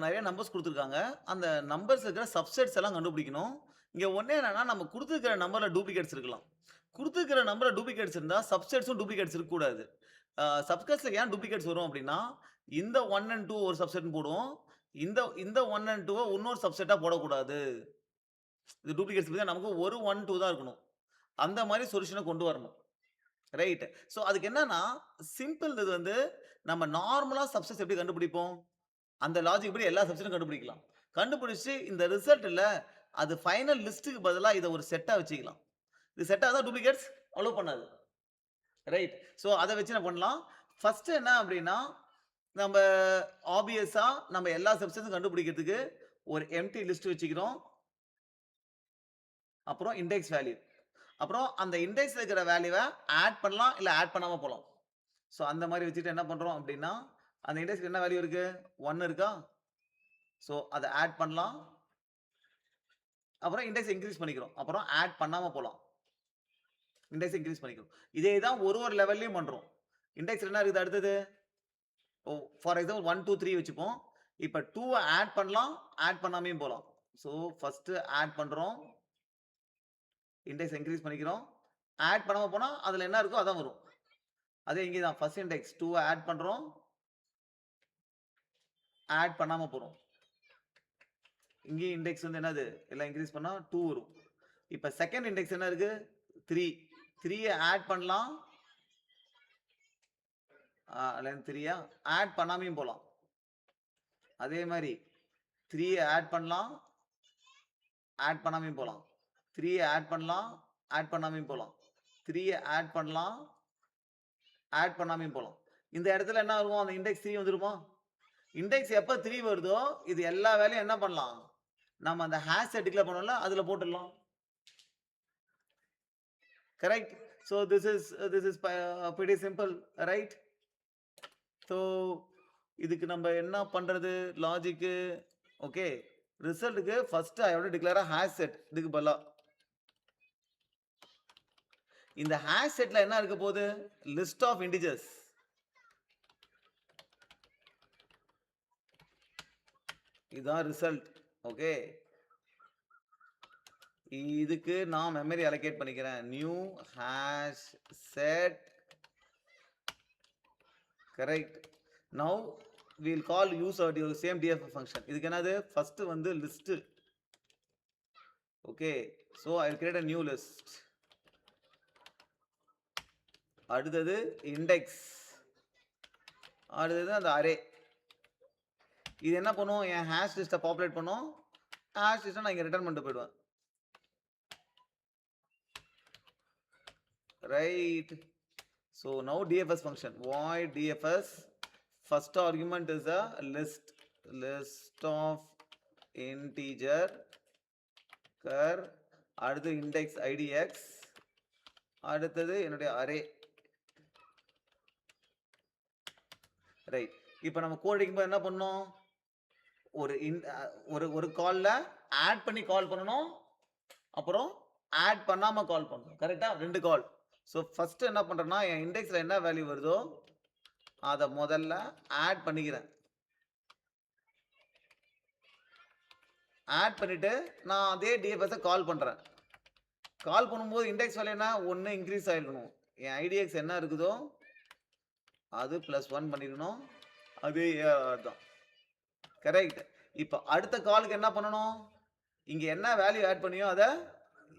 நெறைய நம்பர்ஸ் குடுத்துருக்காங்க. அந்த நம்பர்ஸ் இருக்கிற சப்செட்ஸ் எல்லாம் கண்டுபிடிக்கணும். இங்க ஒண்ணே என்னன்னா, நம்ம குடுத்துருக்கிற நம்பர்ல டூப்ளிகேட்ஸ் இருக்கலாம். குடுத்துருக்கிற நம்பர்ல டூப்ளிகேட்ஸ் இருந்தா, சப்செட்ஸும் டூப்ளிகேட்ஸ் இருக்கக்கூடாது. சப்செட்ஸ்ல ஏன் டூப்ளிகேட்ஸ் வரும் அப்டின்னா, இந்த 1 அண்ட் 2 ஒரு சப்செட்ன்னு போடுவோம். இந்த இந்த 1 அண்ட் 2வ இன்னொரு சப்செட்டா போடக்கூடாது. இது டூப்ளிகேட்ஸ் பத்தி நமக்கு ஒரு 1, 2 தான் இருக்கணும். அந்த மாரி சொல்யூஷன கொண்டு வரணும். ரைட். ஸோ அதுக்கு என்னன்னா, சிம்பிள் இது வந்து நம்ம நார்மலா சப்செட்ஸ் எப்படி கண்டுபிடிப்போம்? அந்த லாஜிக் படி எல்லா சப்ஷனும் கண்டுபிடிக்கலாம். கண்டுபிடிச்சு இந்த ரிசல்ட்ல அது ஃபைனல் லிஸ்ட்க்கு பதிலா இத ஒரு செட்டா வச்சுக்கலாம். இது செட்டா தான் டூப்ளிகேட்ஸ் அலோ பண்ணாது. ரைட். ஸோ அத வச்சு என்ன பண்ணலாம். ஃபர்ஸ்ட் என்ன அப்டின்னா, நம்ப ஆப்வியஸா நம்ம எல்லா சப்ஸ்டன்ஸும் கண்டுபிடிக்கிறதுக்கு ஒரு எம்ப்டி லிஸ்ட் வச்சுக்கிறோம். அப்புறம் இண்டெக்ஸ் வேல்யூ. அப்புறம் அந்த இண்டெக்ஸ்ல இருக்கிற வேல்யூவ ஆட் பண்ணலாம், இல்ல ஆட் பண்ணாம போலாம். ஸோ அந்த மாரி வச்சுட்டு என்ன பண்றோம் அப்டின்னா, அந்த இண்டெக்ஸ்ல என்ன வேல்யூ இருக்கு? 1 இருக்கா? ஸோ அத ஆட் பண்ணலாம். அப்புறம் இண்டெக்ஸ் இன்கிரீஸ் பண்ணிக்கிறோம். அப்புறம் ஆட் பண்ணாம போலாம். இண்டெக்ஸ் இன்கிரீஸ் பண்ணிக்கிறோம். இதே தான் ஒரு லெவல்லயும் பண்றோம். இண்டெக்ஸ்ல என்ன இருக்குது அடுத்தது? ஓ ஃபார் எக்ஸாம்பிள் 1, 2, 3 வச்சுப்போம். இப்ப 2வ ஆட் பண்ணலாம், ஆட் பண்ணாமயும் போலாம். ஸோ ஃபர்ஸ்ட் ஆட் பண்றோம். இண்டெக்ஸ் இன்கிரீஸ் பண்ணிக்கிறோம். ஆட் பண்ணாம போனா அதுல என்ன இருக்கோ அதான் வரும். அதே இங்கே தான் ஃபர்ஸ்ட் இண்டெக்ஸ் 2வ ஆட் பண்றோம். ஆட் பண்ணாம போறோம். இங்கேயும் இண்டெக்ஸ் வந்து என்னது? எல்லாம் இன்கிரீஸ் பண்ணா 2 வரும். இப்ப செகண்ட் இண்டெக்ஸ் என்ன இருக்கு? 3. 3ய ஆட் பண்ணலாம். லென்த் 3யா? ஆட் பண்ணாமயும் போலாம். அதே மாரி 3ய ஆட் பண்ணலாம். ஆட் பண்ணாமயும் போலாம். 3ய ஆட் பண்ணலாம். ஆட் பண்ணாமயும் போலாம். 3ய ஆட் பண்ணலாம். ஆட் பண்ணாமயும் போலாம். இந்த இடத்துல என்ன ஆகும்? அந்த இண்டெக்ஸ் 3 வந்துருமா? இண்டெக்ஸ் எப்ப 3 வருதோ, இது எல்லா வேலையும் என்ன பண்ணலாம்? நம்ம அந்த ஹாஷ் செட் டிக்ளேர் பண்ணோம்ல, அதுல போட்டுடலாம். Correct? So this is pretty simple, right? So இதுக்கு நம்ம என்ன பண்றது? Logic okay. ரிசல்ட்க்கு first I have to declare a hash set இதுக்கு பதிலா. இந்த ஹாஷ் செட்ல என்ன இருக்க போகுது? List of integers. இதுதான் ரிசல்ட். ஓகே. இதுக்கு நான் மெமரி அலோகேட் பண்ணிக்கிறேன். New hash set. Correct. Now we will call use our same df function. இதுக்கு என்னது? ஃபர்ஸ்ட் வந்து list. Okay. So I will create a new list. அடுத்தது இண்டெக்ஸ். அடுத்தது அந்த அரே. இது என்ன பண்ணும்? என் ஹாஷ் லிஸ்ட்டை பாப்புலேட் பண்ணும். ஹாஷ் லிஸ்ட்டை நான் இங்கே ரிட்டர்ன் பண்ணிட்டு போயிடுவேன். Right. So now TFS function void TFS first argument is a list of integer cur அடுத்து index idx அடுத்தது என்னுடைய array. ரைட். இப்போ நம்ம கோட் அடிக்கும்போது என்ன பண்ணோம்? ஒரு கால்ல ஆட் பண்ணி கால் பண்ணணும். அப்புறம் ஆட் பண்ணாம கால் பண்ணணும். கரெக்டா? ரெண்டு கால். ஸோ ஃபர்ஸ்ட் என்ன பண்றேன்னா, என் இண்டெக்ஸ்ல என்ன வேல்யூ வருதோ அதை முதல்ல ஆட் பண்ணிக்கிறேன். ஆட் பண்ணிட்டு நான் அதே டிஎஃப்எஸ் கால் பண்றேன். கால் பண்ணும்போது இண்டெக்ஸ் வேல்யூ என்ன? 1 இன்க்ரீஸ் ஆயிருக்கணும். என் ஐடிஎக்ஸ் என்ன இருக்குதோ அது +1 பண்ணிக்கணும். அது தான். கரெக்ட். இப்போ அடுத்த காலுக்கு என்ன பண்ணணும்? இங்க என்ன வேல்யூ ஆட் பண்ணியோ அதை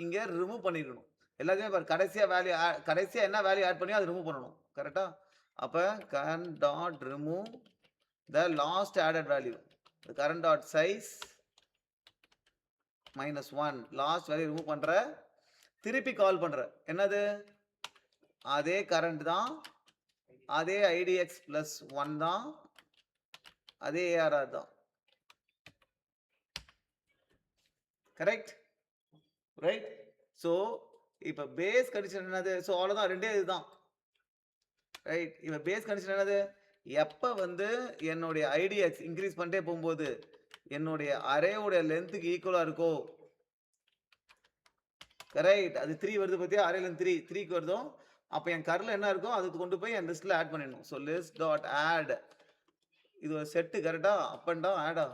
இங்க ரிமூவ் பண்ணிக்கணும். எல்லாத்தையுமே கடைசியா என்ன வேல்யூ ஆட் பண்ணியோ அதை ரிமூவ் பண்ணணும். கரெக்டா? அப்ப current dot remove the last added value. The current dot size -1 last value remove பண்ற. திருப்பி கால் பண்ற. என்னது? அதே current தான். அதே idx +1 தான். அதே arr தான். கரெக்ட்? ரைட். ஸோ இப்போ பேஸ் கண்டிஷன் என்னது? ஸோ அவ்வளோதான், ரெண்டே இதுதான். ரைட். இப்போ பேஸ் கண்டிஷன் என்னது? எப்போ வந்து என்னுடைய ஐடிஎக்ஸ் இன்க்ரீஸ் பண்ணிட்டே போகும்போது என்னுடைய அரேவுடைய லென்த்துக்கு ஈக்குவலாக இருக்கோ, கரெக்ட், அது 3 வருது பார்த்தியா? அரே லென்த் 3க்கு வருதோ, அப்போ என் கரில் என்ன இருக்கோ அதுக்கு கொண்டு போய் என் லிஸ்ட்டில் ஆட் பண்ணிடணும். ஸோ லிஸ்ட் டாட் ஆட் இது ஒரு செட்டு கரெக்டா? அப் அண்ட் டவுன் ஆடா?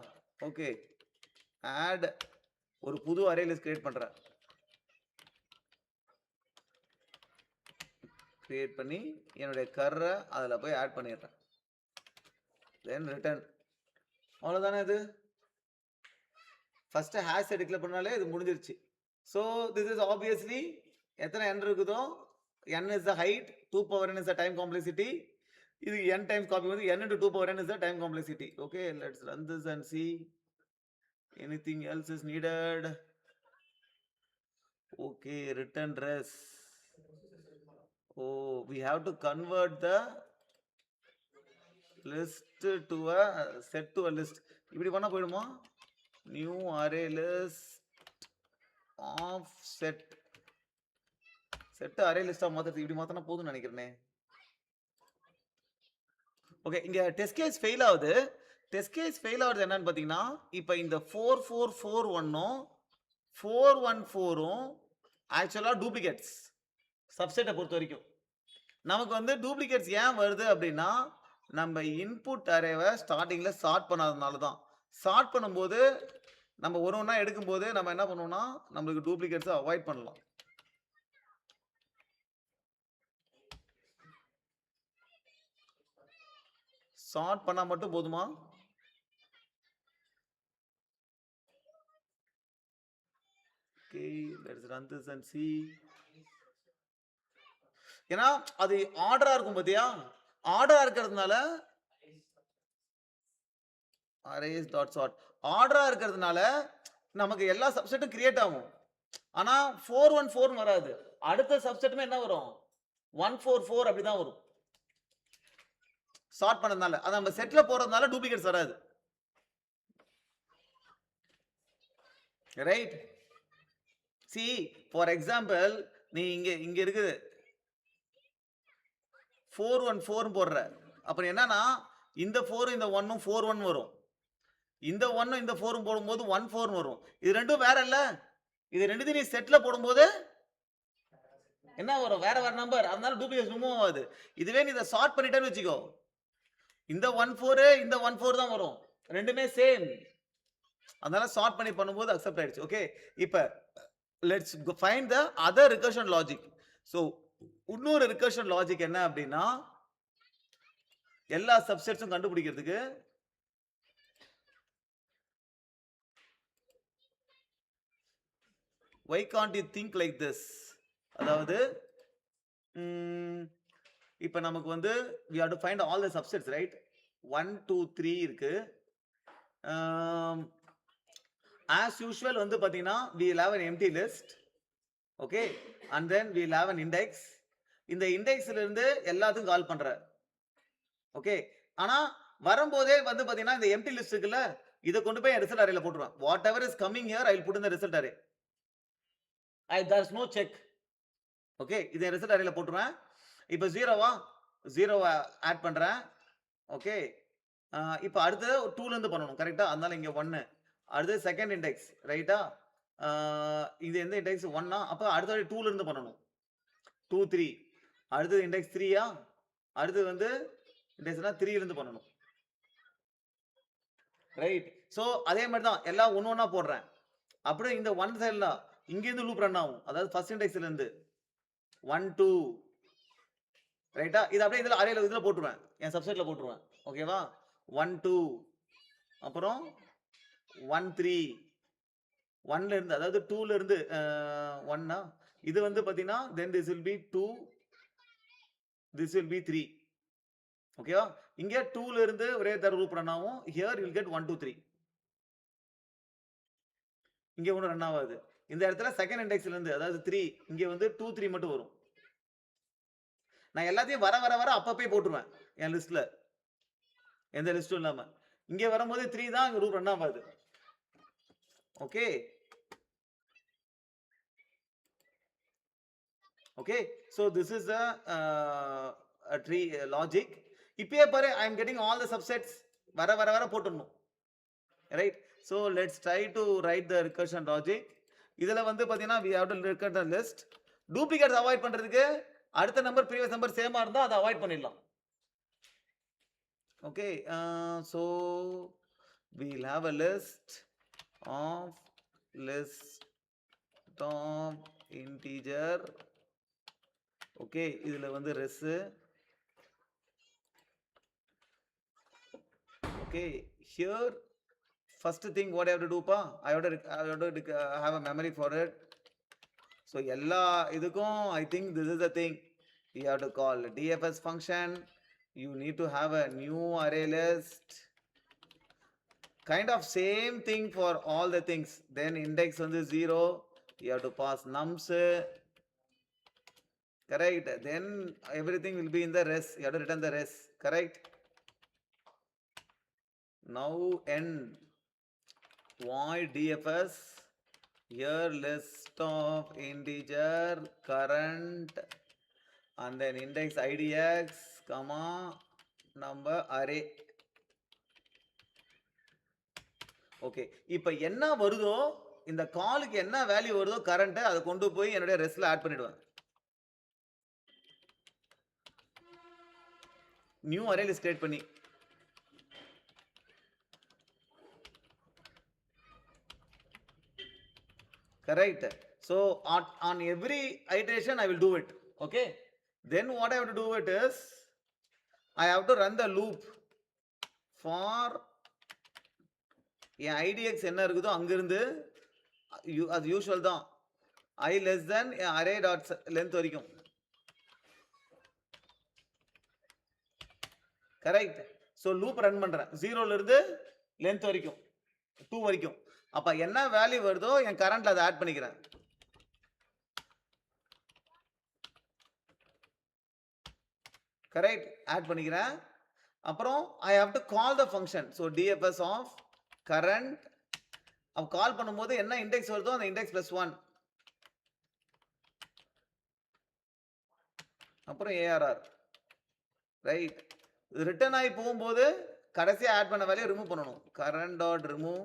ஓகே. ஆட் ஒரு புது அரே லிஸ்ட் கிரியேட் பண்றேன். கிரியேட் பண்ணி என்னுடைய கர்ர அதுல போய் ஆட் பண்ணிடுறேன். தென் ரிட்டர்ன். அவ்வளவுதானே இது? ஃபர்ஸ்ட் ஹேஷ் டிக்ளேர் பண்ணாலே இது முடிஞ்சிருச்சு. ஸோ திஸ் இஸ் ஆப்வியஸ்லி எத்தனை n இருக்குதோ n is the height, 2 power n is the time complexity. இது n times copy வந்து n into 2 power n is the time complexity. Okay, let's run this and see anything else is needed. Okay, return res. Oh, we have to convert the list to a set to a list. இப்படி பண்ணா போயிடுமா? New array list of set. Set array லிஸ்டா மாத்துறது இப்படி மாத்தினா போதும்னு நினைக்கிறேனே. Okay, இங்க டெஸ்ட் கேஸ் ஃபெயில் ஆகுது. டெஸ்ட் கேஸ் ஃபெயில் ஆகுது என்னன்னு பாத்தீங்கன்னா, இப்போ இந்த 4441ம் 414ம் ஆக்சுவலா டூப்ளிகேட்ஸ் சப்செட்டை பொறுத்த வரைக்கும். நமக்கு வந்து டூப்ளிகேட்ஸ் ஏன் வருது அப்படின்னா, நம்ம இன்புட் அரேவை ஸ்டார்டிங்ல சார்ட் பண்ணாதனால தான். சார்ட் பண்ணும்போது நம்ம ஒண்ணா எடுக்கும்போது நம்ம என்ன பண்ணுவோம்னா, நம்மளுக்கு டூப்ளிகேட்ஸை அவாய்ட் பண்ணலாம். சார்ட் பண்ணா மட்டும் போதுமா? Okay, let's run this and see. ஏன்னா அது ஆர்டரா இருக்கும் பாத்தியா? ஆர்டரா இருக்கிறதுனால arrays dot sort ஆர்டரா இருக்கிறதுனால நமக்கு எல்லா சப்செட்டும் கிரியேட் ஆகும். ஆனா 414 வராது. அடுத்த சப்செட்டுமே என்ன வரும்? 144 அப்படிதான் வரும். சார்ட் பண்ணதுனால அது நம்ம செட்ல போறதுனால டூப்ளிகேட்ஸ் வராது. ரைட்? சி ஃபார் எக்ஸாம்பிள் நீ இங்க இருக்குது 414 போடுற. அப்புறம் என்னன்னா இந்த 4 இந்த 1ம் 41 வரும். இந்த 1ம் இந்த 4ம் போடும்போது 14 வரும். இது ரெண்டும் வேற இல்ல. இது ரெண்டுத்தையும் நீ செட்ல போடும்போது என்ன வரும்? வேற வேற நம்பர். அதனால டூப்ளிகேட்ஸ் ரிமூவ் ஆகாது. இதுவே நீ இதை சார்ட் பண்ணிட்டேன்னு வச்சுக்கோ, இந்த 14 இந்த 14 தான் வரும். ரெண்டுமே சேம். அதனால சார்ட் பண்ணி பண்ணும்போது அக்செப்ட் ஆயிடுச்சு. ஓகே, இப்போ let's find the other recursion logic. So இன்னொரு ரிகர்ஷன் லாஜிக் என்ன அப்படின்னா, எல்லா சப்செட்ஸும் கண்டுபிடிக்கிறதுக்கு why can't you think like this? அதாவது இப்போ நமக்கு வந்து we have to find all the subsets, right? 1 2 3 இருக்கு. as usual வந்து பாத்தீங்கன்னா we will have an empty list. Okay, and then we will have an index. இந்த இண்டெக்ஸ்ல இருந்து எல்லாத்துக்கும் கால் பண்ற. ஓகே, ஆனா வரும்போதே வந்து பாத்தீங்கன்னா இந்த empty list இருக்குல்ல, இத கொண்டு போய் ரிசல்ட் அரேல போட்டுருவேன். whatever is coming here I will put in the result array. there is no check. Okay, இத ரிசல்ட் அரேல போட்டுருவேன். இப்போ 0வா 0 ஆட் பண்றேன். ஓகே, இப்போ அடுத்து 2ல இருந்து பண்ணனும் கரெக்ட்டா? அதனால இங்க 1. அடுத்து செகண்ட் இண்டெக்ஸ் ரைட்டா? இது எந்த இண்டெக்ஸ் 1னா, அப்ப அடுத்து 2ல இருந்து பண்ணனும். 2 3. அடுத்து இண்டெக்ஸ் 3யா? அடுத்து வந்து இண்டெக்ஸ்னா 3ல இருந்து பண்ணனும். ரைட்? சோ அதே மாதிரி தான் எல்லாம் ஒவ்வொண்ணா போடுறேன். அப்படியே இந்த 1 சைடுல இங்க இருந்து லூப் ரன் ஆகும். அதாவது ஃபர்ஸ்ட் இண்டெக்ஸ்ல இருந்து 1 2 ரைட்டா? இது அப்படியே இதுல அரேல இதுல போட்டுருவேன். என் சப்செட்ல போட்டுருவேன். ஓகேவா? 1 2 அப்புறம் 1 3 1ல இருந்து, அதாவது 2ல இருந்து 1னா இது வந்து பாத்தீங்கன்னா then this will be 2, this will be 3. ஓகேவா? இங்க 2ல இருந்து ஒரே தடவை லூப் ரன் ஆகும். here you will get 1 2 3. இங்க ஒண்ணு ரன் ஆகாது. இந்த இடத்துல செகண்ட் இண்டெக்ஸ்ல இருந்து, அதாவது 3, இங்க வந்து 2 3 மட்டும் வரும். நான் எல்லாத்தையும் வர வர வர அப்பப்பே போட்டுருவேன் என் லிஸ்ட்ல, எந்த லிஸ்டும் இல்லாம. இங்க வரும்போது 3 தான் இங்க லூப் ரன் ஆகாது. Okay, okay, so this is a tree logic. இப்பயே பாரு I am getting all the subsets. வர வர வர போட்டுறணும். Right? so let's try to write the recursion logic. இதுல வந்து பாத்தீங்கன்னா we have to recurse the list. duplicates avoid பண்றதுக்கு அடுத்த நம்பர் previous நம்பர் சேமா இருந்தா அதை அவாய்ட் பண்ணிடலாம். Okay, so we'll have a list of integer. Okay, இதுல வந்து res. Okay, here first thing what I have to do pa, I have to have a memory for it. So எல்லா இதுக்கும் I think this is the thing. You have to call DFS function. You need to have a new array list. Kind of same thing for all the things. Then index on the 0. You have to pass nums. Correct. Then everything will be in the res. You have to return the res. Correct. Now end void DFS. Here list of integer current and then index idx comma number array. Okay, இப்போ என்ன வருதோ இந்த காலுக்கு என்ன value வருதோ current அதை கொண்டு போய் என்னுடைய ரெஸ்ட்ல ஆட் பண்ணிடுவேன். நியூ அரே லிஸ்ட் கிரியேட் பண்ணி. Correct. So on every iteration I will do it. Okay. Then what I have to do it is I have to run the loop for N idx என்ன இருக்குதோ அங்கிருந்து as usual தான் I less than array dot length வரைக்கும். Correct. So loop run பண்றேன் 0 ல இருந்து length வரைக்கும் 2 வரைக்கும். அப்ப என்ன வேல்யூ வருதோ என் கரண்ட்ல அதை ஆட் பண்ணிக்கிறேன். கரெக்ட், ஆட் பண்ணிக்கிறேன். அப்புறம் I have to call the function. So DFS of current. அப்ப கால் பண்ணும்போது என்ன இண்டெக்ஸ் வருதோ அந்த இண்டெக்ஸ் +1. அப்புறம் ARR. ரைட். ரிட்டர்ன் ஆகி போகும்போது கடைசியா ஆட் பண்ண வேல்யூ ரிமூவ் பண்ணணும். current dot remove.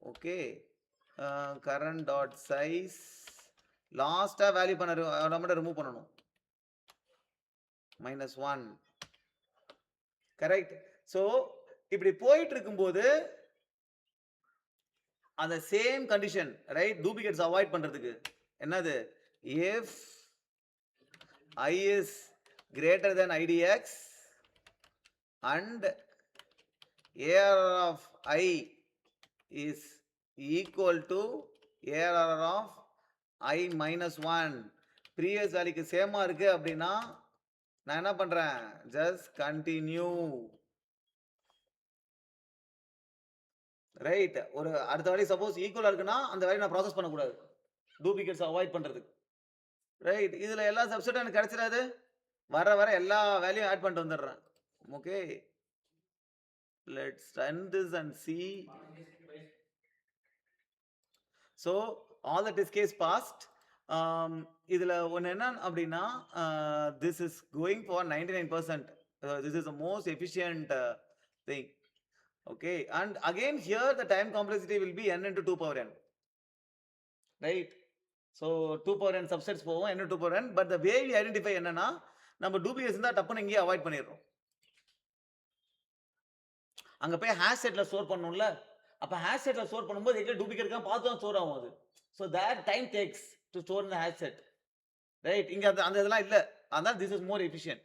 Okay, current dot size. லாஸ்டா வேல்யூ பண்ண நம்ம ரிமூவ் பண்ணணும். -1. கரெக்ட். ஸோ இப்படி போயிட்டு இருக்கும்போது அந்த same condition, right, duplicates avoid பண்றதுக்கு என்னது, if I is greater than idx and ARR of I is equal to ARR of I -1, previous வேல்யூக்கு சேமா இருக்கு அப்படின்னா நான் என்ன பண்றேன், ஜஸ்ட் கண்டினியூ. ரைட். ஒரு அடுத்த வேல்யூ சப்போஸ் ஈக்குவலா இருக்குன்னா அந்த வேல்யூ நான் ப்ராசஸ் பண்ணக்கூடாது, டூப்ளிகேட்ஸ் அவாய்ட் பண்றதுக்கு. ரைட். இதுல எல்லா சப்செட்டும் எனக்கு கிடைச்சிடாது, வர எல்லா வேல்யூ ஆட் பண்ணிட்டு வந்துடுறேன். Okay, let's run this and see. So all the test case passed. இதுல ஒன்னு என்ன அப்படின்னா, this is going for 99%. This is the most efficient thing. Okay, and again here the time complexity will be n into 2 power n. Right. So 2 power n subsets போவோம், n into 2 power n. But the way we identify என்னன்னா, நம்ம duplicates இருந்தா டப்புன்னு இங்கே avoid பண்ணிடுறோம். அங்க போய் hash செட்ல ஸ்டோர் பண்ணணும்ல, அப்ப ஹேஷ் செட்ல ஸ்டோர் பண்ணும்போது எங்க டூப்ளிகேட் இருக்கா பார்த்து தான் ஸ்டோர் ஆகும் அது. So that time takes to store in the hash set. Right. இங்க அந்த இதெல்லாம் இல்ல, அதனால this is more efficient.